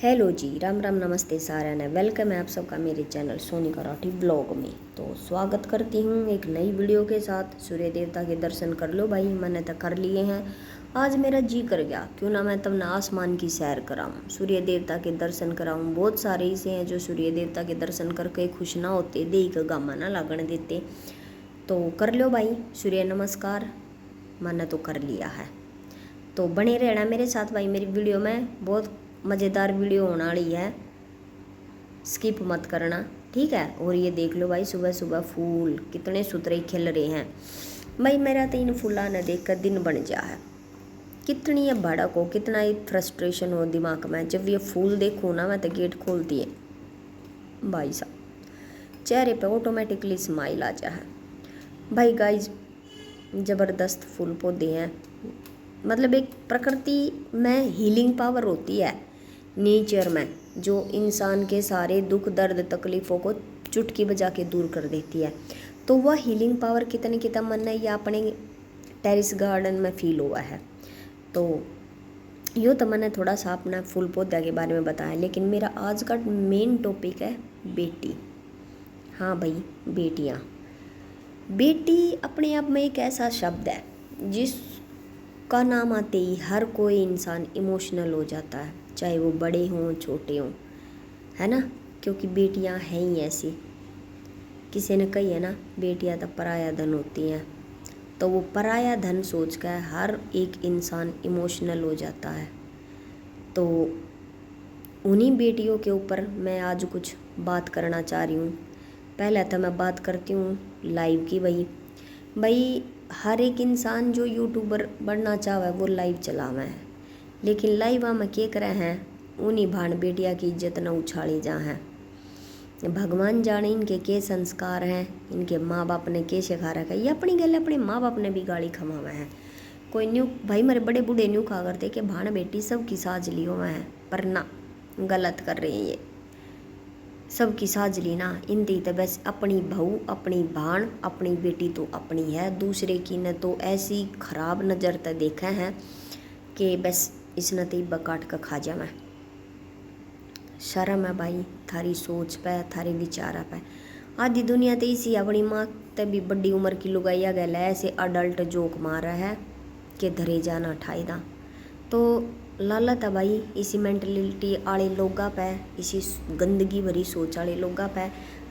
Hello जी, राम राम नमस्ते सारा ने वेलकम है आप सबका मेरे चैनल सोनिका राठी ब्लॉग में। तो स्वागत करती हूँ एक नई वीडियो के साथ। सूर्य देवता के दर्शन कर लो भाई, मैंने तो कर लिए हैं। आज मेरा जी कर गया क्यों ना मैं तब ना आसमान की सैर कराऊँ, सूर्य देवता के दर्शन कराऊँ। बहुत सारे ऐसे हैं जो सूर्य देवता के दर्शन करके खुश ना होते, देही का गामा ना लागण देते। तो कर लो भाई सूर्य नमस्कार, मैंने तो कर लिया है। तो बने रहना मेरे साथ भाई, मेरी वीडियो में बहुत मज़ेदार वीडियो होने वाली है, स्किप मत करना, ठीक है। और ये देख लो भाई, सुबह सुबह फूल कितने सुथरे खिल रहे हैं भाई। मेरा तो इन फूलों ने देख कर दिन बन गया है। कितनी ये भड़क हो, कितना ही फ्रस्ट्रेशन हो दिमाग में, जब ये फूल देखूँ ना मैं तो गेट खोलती है भाई साहब, चेहरे पे ऑटोमेटिकली स्माइल आ जा है भाई। गाइज ज़बरदस्त फूल पौधे हैं, मतलब एक प्रकृति में हीलिंग पावर होती है नेचर में, जो इंसान के सारे दुख दर्द तकलीफ़ों को चुटकी बजा के दूर कर देती है। तो वह हीलिंग पावर कितने कितना मन है, या अपने टेरिस गार्डन में फील हुआ है। तो यूँ तो मैंने थोड़ा सा अपना फूल पौधा के बारे में बताया, लेकिन मेरा आज का मेन टॉपिक है बेटी। हाँ भाई, बेटियाँ। बेटी अपने आप में एक ऐसा शब्द है जिसका नाम आते ही हर कोई इंसान इमोशनल हो जाता है, चाहे वो बड़े हों छोटे हों, है ना। क्योंकि बेटियां हैं ही ऐसी। किसी ने कही है ना, बेटियां तो पराया धन होती हैं। तो वो पराया धन सोच कर हर एक इंसान इमोशनल हो जाता है। तो उन्हीं बेटियों के ऊपर मैं आज कुछ बात करना चाह रही हूँ। पहले तो मैं बात करती हूँ लाइव की। भाई हर एक इंसान जो यूट्यूबर बनना चाहे वो लाइव चलावा है, लेकिन लाइव में क्या करे हैं, उन्हीं भाण बेटिया की इज्जत न उछाली जा है। भगवान जाने इनके के संस्कार हैं, इनके माँ बाप ने के सिखा रखा है। ये अपनी गल, अपने माँ बाप ने भी गाली खमावा है। कोई न्यू भाई, मेरे बड़े बूढ़े न्यू कहा करते कि भाण बेटी सबकी साज लियो में है, पर ना, गलत कर रहे हैं ये। सबकी साजली ना इंदी तो बस अपनी बहू, अपनी भाण, अपनी बेटी तो अपनी है, दूसरे की न तो ऐसी खराब नज़र तक देखा है कि बस इसने तो काट कर खा जा। मैं शर्म है भाई थारी सोच पे, थारे विचारा पे। आधी दुनिया तो इसी अपनी माँ ते भी बड़ी उम्र की लुगाइया गल ऐसे अडल्ट जोक मार रहा है कि धरे जाना ठाईदा। तो लालत है भाई इसी मेंटलिटी वाले लोगों पे, इसी गंदगी भरी सोच वाले लोगों पे।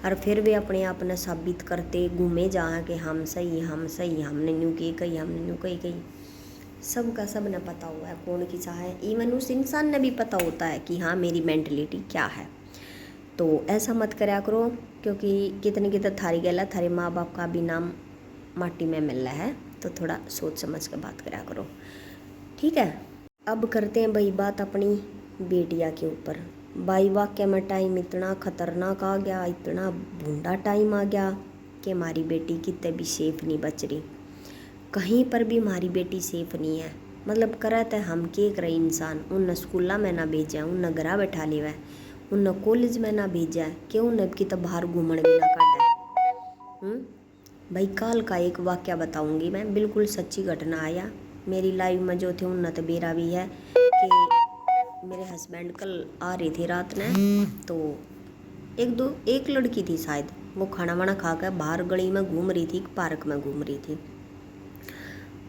और फिर वे अपने आप ने साबित करते घूमे जहाँ कि हम सही, हम सही, हमने न्यू की कही, हमने न्यू कही कही। सबका सब ने पता हुआ है कौन किसा है, इवन उस इंसान ने भी पता होता है कि हाँ मेरी मेंटलिटी क्या है। तो ऐसा मत करा करो, क्योंकि कितने कितने थारी गला, थारे माँ बाप का भी नाम माटी में मिल रहा है। तो थोड़ा सोच समझ कर बात करा करो, ठीक है। अब करते हैं भाई बात अपनी बेटिया के ऊपर। भाई वाक्य में टाइम इतना खतरनाक आ गया, इतना भूंडा टाइम आ गया कि हमारी बेटी कितने भी सेफ नहीं बच रही। कहीं पर भी हमारी बेटी सेफ नहीं है। मतलब करत है हम के करे इंसान, उन स्कूल में ना भेजा, उन घरा बैठा लिया, उन कॉलेज में ना भेजा, क्यों न की तो बाहर घूमने भी ना काटा। भाई काल का एक वाक्य बताऊंगी मैं, बिल्कुल सच्ची घटना आया मेरी लाइफ में जो थे उन तबेरा भी है कि मेरे हस्बैंड कल आ रहे थे रात ने। तो एक लड़की थी शायद, वो खाना वाना खा कर बाहर गली में घूम रही थी, पार्क में घूम रही थी।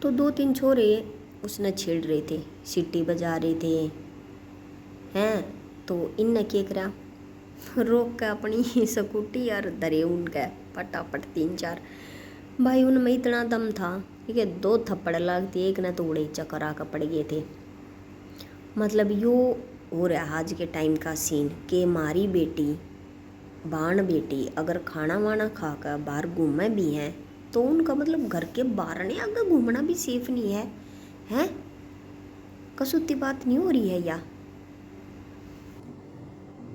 तो दो तीन छोरे उसने छेड़ रहे थे, सीटी बजा रहे थे हैं। तो इनने क्या करा, रोक के अपनी स्कूटी और धरे उनके फटाफट तीन चार। भाई उनमें इतना दम था, ठीक है, दो थप्पड़ लगती, एक ने तो उड़े चक्कर आकर पड़ गए थे। मतलब यो हो रहा आज के टाइम का सीन कि हमारी बेटी बाण बेटी अगर खाना वाना खाकर बाहर घूमे भी हैं तो उनका मतलब घर के बाहर ने अगर घूमना भी सेफ नहीं है। हैं, कसूती बात नहीं हो रही है या?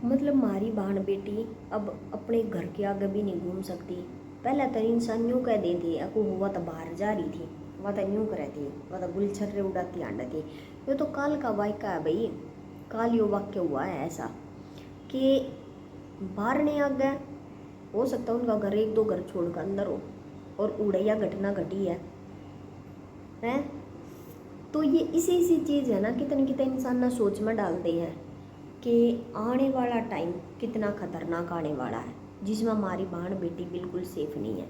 मतलब हमारी बहन बेटी अब अपने घर के आगे भी नहीं घूम सकती। पहले तो इंसान यूँ कह देती है, वह तो बाहर जा रही थी, वह तो यूँ कर थी, वह तो गुलछर्रे उड़ाती आंडा थी। ये तो काल का वाक्य है भाई, काल यो वाक्य हुआ है ऐसा कि बाहर नहीं आ गए। हो सकता है उनका घर एक दो घर छोड़कर अंदर हो और उड़ैया घटना घटी है हैं। तो ये इसी चीज़ है ना, कितने कितने इंसान ना सोच में डालते हैं कि आने वाला टाइम कितना ख़तरनाक आने वाला है, जिसमें हमारी बहन बेटी बिल्कुल सेफ़ नहीं है।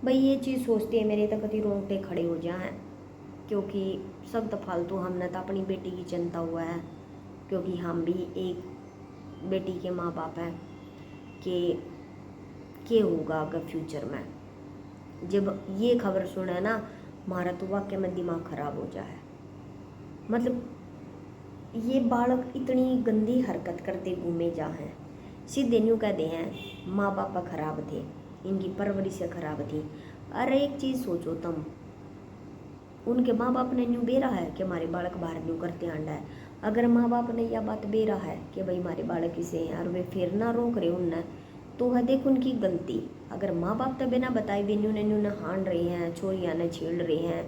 भाई ये चीज़ सोचते हैं मेरे तो कभी रोंगटे खड़े हो जाए, क्योंकि सब तो फालतू हमने तो अपनी बेटी की चिंता हुआ है, क्योंकि हम भी एक बेटी के माँ बाप हैं कि होगा अगर फ्यूचर में। जब ये खबर सुने ना, हमारा तो वाकई में दिमाग ख़राब हो जाए। मतलब ये बालक इतनी गंदी हरकत करते घूमे जा हैं, सीधे न्यू कहते हैं माँ बाप ख़राब थे, इनकी परवरिश ख़राब थी। अरे एक चीज़ सोचो तुम, उनके माँ बाप ने न्यू बेरा है कि हमारे बालक बाहर न्यू करते आंडा है। अगर माँ बाप ने यह बात बेरा है कि भाई हमारे बालक इसे हैं और वे फिर ना रोक रहे उनने, तो है देख उनकी गलती। अगर माँ बाप तो बिना बताए भी न्यू ने हान रहे हैं, छोरियाँ ने छेड़ रहे हैं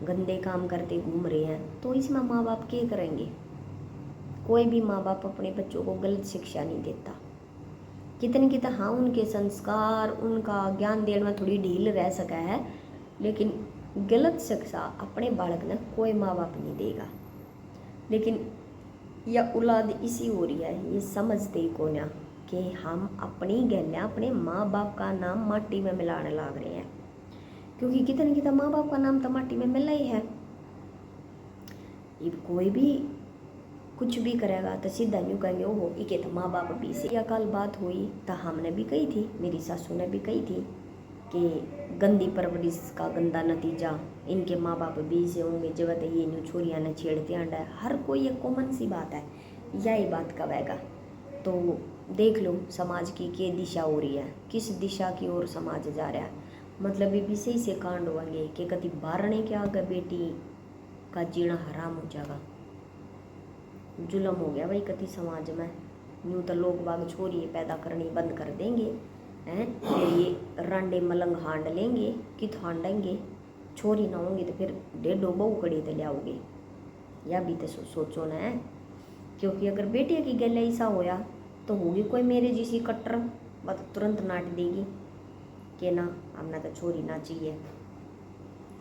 गंदे काम करते घूम रहे हैं, तो इसमें माँ बाप क्या करेंगे। कोई भी माँ बाप अपने बच्चों को गलत शिक्षा नहीं देता। कितने हाँ उनके संस्कार, उनका ज्ञान देने में थोड़ी ढील रह सका है, लेकिन गलत शिक्षा अपने बालक ने कोई माँ बाप नहीं देगा। लेकिन यह औलाद इसी हो रही है, ये समझते ही को ना कि हम अपनी गैलियाँ अपने माँ बाप का नाम माटी में मिलाने लग रहे हैं, क्योंकि कितने माँ बाप का नाम तो माटी में मिला ही है। ये कोई भी कुछ भी करेगा तो सीधा यूँ कहेंगे ओहो इके तो माँ बाप भी से। या कल बात हुई तो हमने भी कही थी, मेरी सासू ने भी कही थी कि गंदी परवरिश का गंदा नतीजा इनके माँ बाप भी से होंगे। जब ये न्यू छोरियाँ ने छेड़ते आंडा है, हर कोई एक कॉमन सी बात है, यही बात कहेगा। तो देख लो समाज की क्या दिशा हो रही है, किस दिशा की ओर समाज जा रहा है। मतलब ये विषय से कांड होंगे कि कति बारने के आगे बेटी का जीना हराम हो जाएगा। जुल्म हो गया भाई कति समाज में। यूँ तो लोग बाग छोरी पैदा करनी बंद कर देंगे हैं, फिर ये रांडे मलंग हांड लेंगे, कित हांडेंगे। छोरी ना होंगी तो फिर डेढ़ो बहू कड़ी तो लियाओगे, या भी तो सोचो ना है। क्योंकि अगर बेटिया की गल ऐसा होया तो होगी कोई मेरे जैसी कट्टर, वह तो तुरंत नाट देगी कि ना हमने तो छोरी ना चाहिए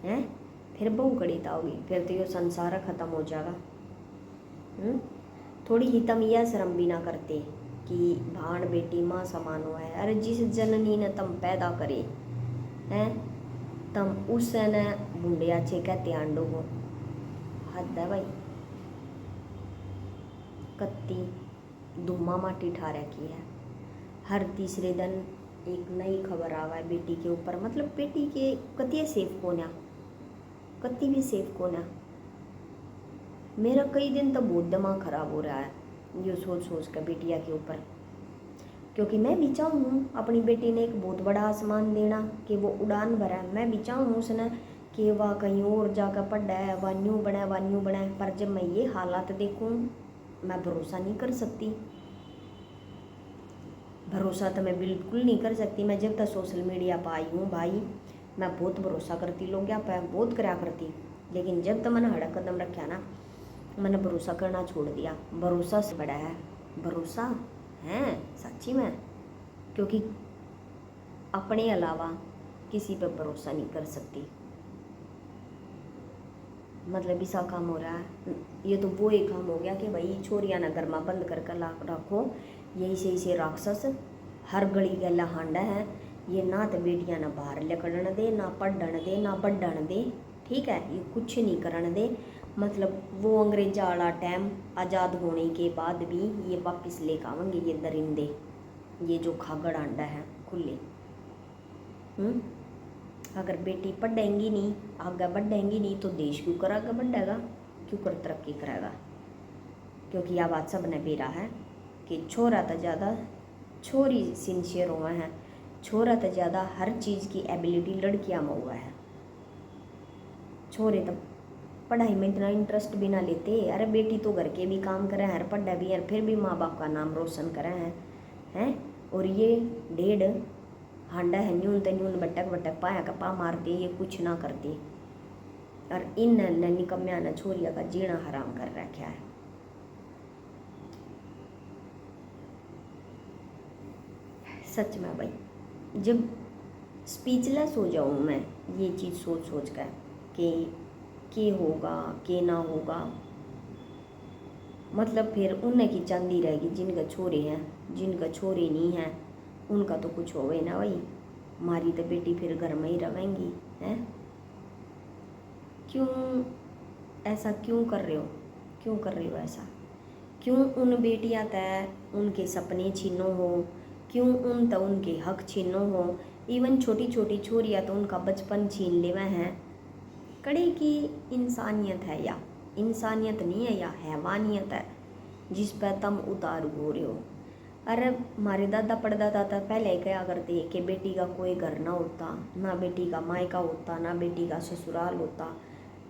हैं, फिर बहू कड़ी तो आओगी, फिर तो ये संसार खत्म हो जाएगा। थोड़ी ही तम यह शर्म भी ना करते कि भाण बेटी माँ समान हुआ है। अरे जिस जननी ने तम पैदा करे हैं, तम उस न बुंडिया छे कहते आंडो हो। हद है भाई, कत्ती धुमा माटी ठा रखी है। हर तीसरे दिन एक नई खबर आवा है बेटी के ऊपर। मतलब बेटी के कतिया सेफ कोना, कत्ती भी सेफ कोना। मेरा कई दिन तो बहुत दिमाग ख़राब हो रहा है ये सोच सोच कर बेटिया के ऊपर, क्योंकि मैं भी चाहूँ अपनी बेटी ने एक बहुत बड़ा आसमान देना कि वो उड़ान भरा। मैं भी चाहूँ उसने कि वह कहीं और जाकर पढ़ा है, वह न्यू बना। पर जब मैं ये हालात देखूँ मैं भरोसा नहीं कर सकती। भरोसा तो मैं बिल्कुल नहीं कर सकती। मैं जब तक सोशल मीडिया पर आई हूँ भाई, मैं बहुत भरोसा करती, लोग क्या पे बहुत करा करती, लेकिन जब तक मैंने हड़ा कदम रखा ना, मैंने भरोसा करना छोड़ दिया। भरोसा से बड़ा है, भरोसा है सच्ची में, क्योंकि अपने अलावा किसी पर भरोसा नहीं कर सकती। मतलब ऐसा काम हो रहा है, ये तो वो एक काम हो गया कि भाई छोरियाँ ना घर में बंद कर रखो, यही से राक्षस हर गली गला हांडा है। ये ना तो बेटियाँ ना बाहर निकलने दे, ना पढ़ने दे, ना बढ़ने दे, ठीक है, ये कुछ नहीं करने दे। मतलब वो अंग्रेजा वाला टाइम आज़ाद होने के बाद भी ये वापस लेकर आवेंगे ये दरिंदे, ये जो खागड़ अंडा है खुले। अगर बेटी पढ़ेंगी नहीं, आगे बढ़ेंगी नहीं, तो देश क्यों कर आगे बढ़ेगा, क्यों कर तरक्की करेगा। क्योंकि यह बात सब ने बेरा है कि छोरा तो ज़्यादा छोरी सिंसियर हुआ है, छोरा तो ज़्यादा हर चीज़ की एबिलिटी लड़कियाँ में हुआ है। छोरे तो पढ़ाई में इतना इंटरेस्ट भी ना लेते। अरे बेटी तो घर के भी काम करे हैं, पढ़ा भी है, फिर भी माँ बाप का नाम रोशन करे हैं। और ये डेढ़ हांडा है न्यून तो न्यून बटक पाया का पा मारते, ये कुछ ना करते। और इन निकम्या ने छोरिया का जीना हराम कर रखा है। सच में भाई, जब स्पीचलेस हो जाऊँ मैं ये चीज़ सोच सोच कर कि होगा कि ना होगा। मतलब फिर उन्हें की चांदी रहेगी, जिनका छोरे हैं, जिनका छोरे नहीं हैं उनका तो कुछ होवे ना भाई। हमारी तो बेटी फिर घर में ही रहेंगी हैं। क्यों ऐसा क्यों कर रहे हो, क्यों कर रहे हो ऐसा? क्यों उन बेटियां तय उनके सपने छीनो हो, क्यों उन तो उनके हक छीनो हो। इवन छोटी छोटी छोरियाँ तो उनका बचपन छीन लेवे हैं। कड़ी की इंसानियत है या इंसानियत नहीं है, या हैवानियत है जिस पर तुम उतारू हो रहे हो। अरे हमारे दादा परदादा तो पहले क्या करते कि बेटी का कोई घर ना होता, ना बेटी का मायका होता, ना बेटी का ससुराल होता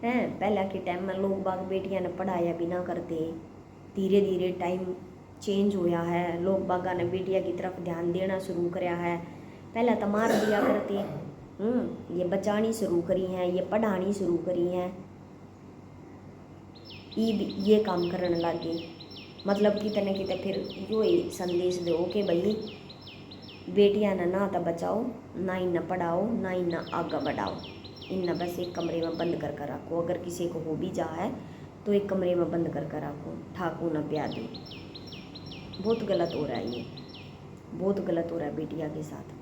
है। पहले के टाइम में लोग बाग बेटियां ने पढ़ाया भी ना करते। धीरे धीरे टाइम चेंज होया है, लोग बागा ने बेटियां की तरफ ध्यान देना शुरू कराया है। पहले तो मार दिया करते, ये बचानी शुरू करी हैं, ये पढ़ानी शुरू करी हैं, ये काम करने लगे। मतलब कितने कितने फिर यो ही संदेश दो कि भाई बेटियां ना तो बचाओ, ना ही ना पढ़ाओ, ना ही ना आगे बढ़ाओ, इन बस एक कमरे में बंद कर रखो। अगर किसी को हो भी जा है तो एक कमरे में बंद कर रखो, ठाकू ना ब्याह दो। बहुत गलत हो रहा है ये, बहुत गलत हो रहा है बेटिया के साथ।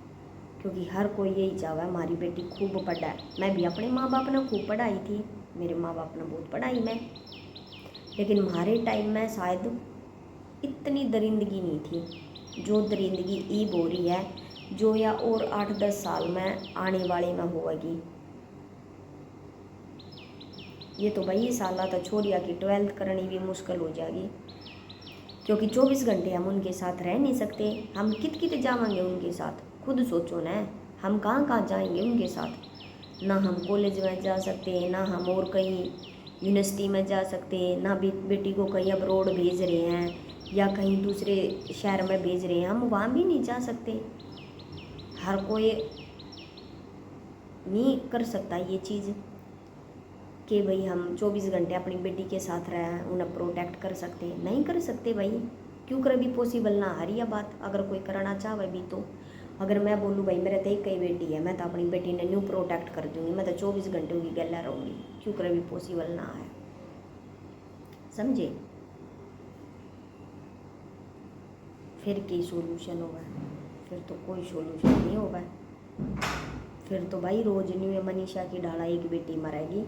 क्योंकि हर कोई यही चाहता है हमारी बेटी खूब पढ़ाए। मैं भी अपने माँ बाप ने खूब पढ़ाई थी, मेरे माँ बाप ने बहुत पढ़ाई मैं, लेकिन हमारे टाइम में शायद इतनी दरिंदगी नहीं थी जो दरिंदगी ईब हो रही है, जो या और 8-10 साल में आने वाले में होगी। ये तो भाई साला तो छोरिया की 12th करनी भी मुश्किल हो जाएगी, क्योंकि 24 घंटे हम उनके साथ रह नहीं सकते। हम कित जाएंगे उनके साथ, खुद सोचो ना, हम कहाँ कहाँ जाएंगे उनके साथ। ना हम कॉलेज में जा सकते, ना हम और कहीं यूनिवर्सिटी में जा सकते, ना बेटी को कहीं अब्रोड भेज रहे हैं या कहीं दूसरे शहर में भेज रहे हैं, हम वहाँ भी नहीं जा सकते। हर कोई नहीं कर सकता ये चीज़ कि भाई हम 24 घंटे अपनी बेटी के साथ रहें, उन्हें प्रोटेक्ट कर सकते, नहीं कर सकते भाई। क्यों कर भी पॉसिबल ना आ रही है बात। अगर कोई करना चाहे भी तो, अगर मैं बोलूँ भाई मेरे तो एक ही बेटी है, मैं तो अपनी बेटी ने न्यू प्रोटेक्ट कर दूँगी, मैं तो 24 घंटे की गला रहूँगी, क्यों कर भी पॉसिबल ना है, समझे। फिर की सोल्यूशन होगा? फिर तो कोई सोल्यूशन नहीं होगा। फिर तो भाई रोज न्यू मनीषा की ढाला एक बेटी मरेगी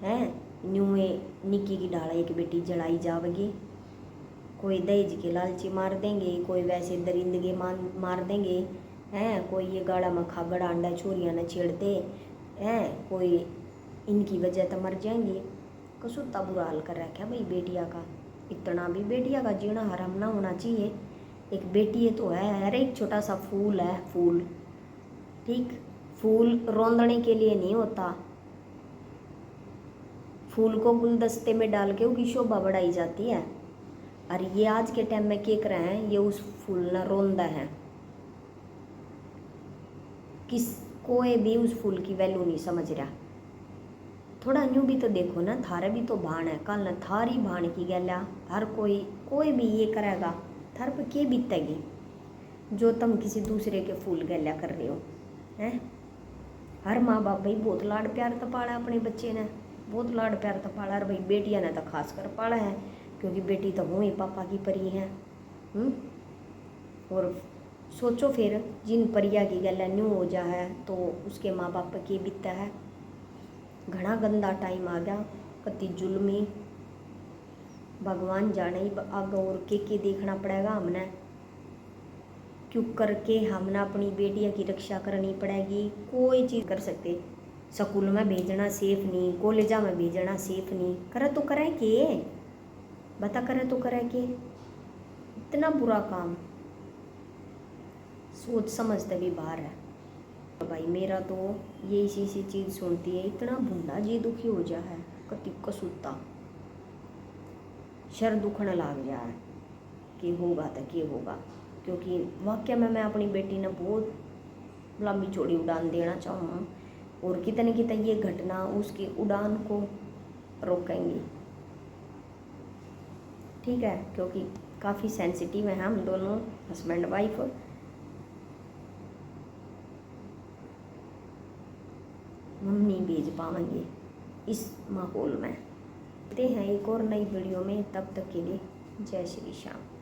हैं, न्यू निक्की की ढाला एक बेटी जलाई जाएगी। कोई दहेज के लालची मार देंगे, कोई वैसे दरिंदगे मार देंगे हैं, कोई ये गाड़ा में खागड़ अंडा छोरियाँ न छेड़ते हैं, कोई इनकी वजह तो मर जाएंगी। कसुत्ता बुरा हाल कर रखा है भाई बेटिया का। इतना भी बेटिया का जीना हराम ना होना चाहिए। एक बेटी है तो है, अरे एक छोटा सा फूल है, फूल ठीक, फूल रौंदने के लिए नहीं होता, फूल को गुलदस्ते में डाल के उसकी शोभा बढ़ाई जाती है। और ये आज के टाइम में क्या कर रहे हैं, ये उस फूल ना रोंदा है, किस कोई भी उस फूल की वैल्यू नहीं समझ रहा। थोड़ा न्यू भी तो देखो ना, थारे भी तो भाण है, कल न थारी भाण की गैला हर कोई भी ये करेगा, थार पर क्या बीतेगी जो तुम किसी दूसरे के फूल गैला कर रहे हो हैं। हर माँ बाप भाई बहुत लाड प्यार तो पाला अपने बच्चे ने, बहुत लाड प्यार तो पाला। और भाई बेटियां ने तो खास कर पाला है, क्योंकि बेटी तो वो ही पापा की परी है। और सोचो फिर जिन परिया की गल न्यू हो जा है तो उसके माँ बाप पर के बीतता है। घना गंदा टाइम आ गया, कति जुल्मी, भगवान जाने ही आगे और के देखना पड़ेगा हमने। क्यों करके हमने अपनी बेटिया की रक्षा करनी पड़ेगी। कोई चीज़ कर सकते, स्कूल में भेजना सेफ नहीं, कॉलेजा में भेजना सेफ नहीं, करे तो करे के बता, करे तो करे के इतना बुरा काम, सोच समझते भी बाहर है भाई। मेरा तो ये इसी चीज़ सुनती है इतना भुंडा जी दुखी हो जा है, कति कसूता शर दुखने लग जा है कि होगा तो क्या होगा। क्योंकि वाकई में मैं अपनी बेटी ने बहुत लंबी चौड़ी उड़ान देना चाहूँ, और कितने कितने ये घटना उसकी उड़ान को रोकेंगी, ठीक है। क्योंकि काफ़ी सेंसिटिव है हम दोनों हस्बैंड वाइफ। हम नहीं भेज पाएंगे इस माहौल में। मिलते हैं एक और नई वीडियो में, तब तक के लिए जय श्री श्याम।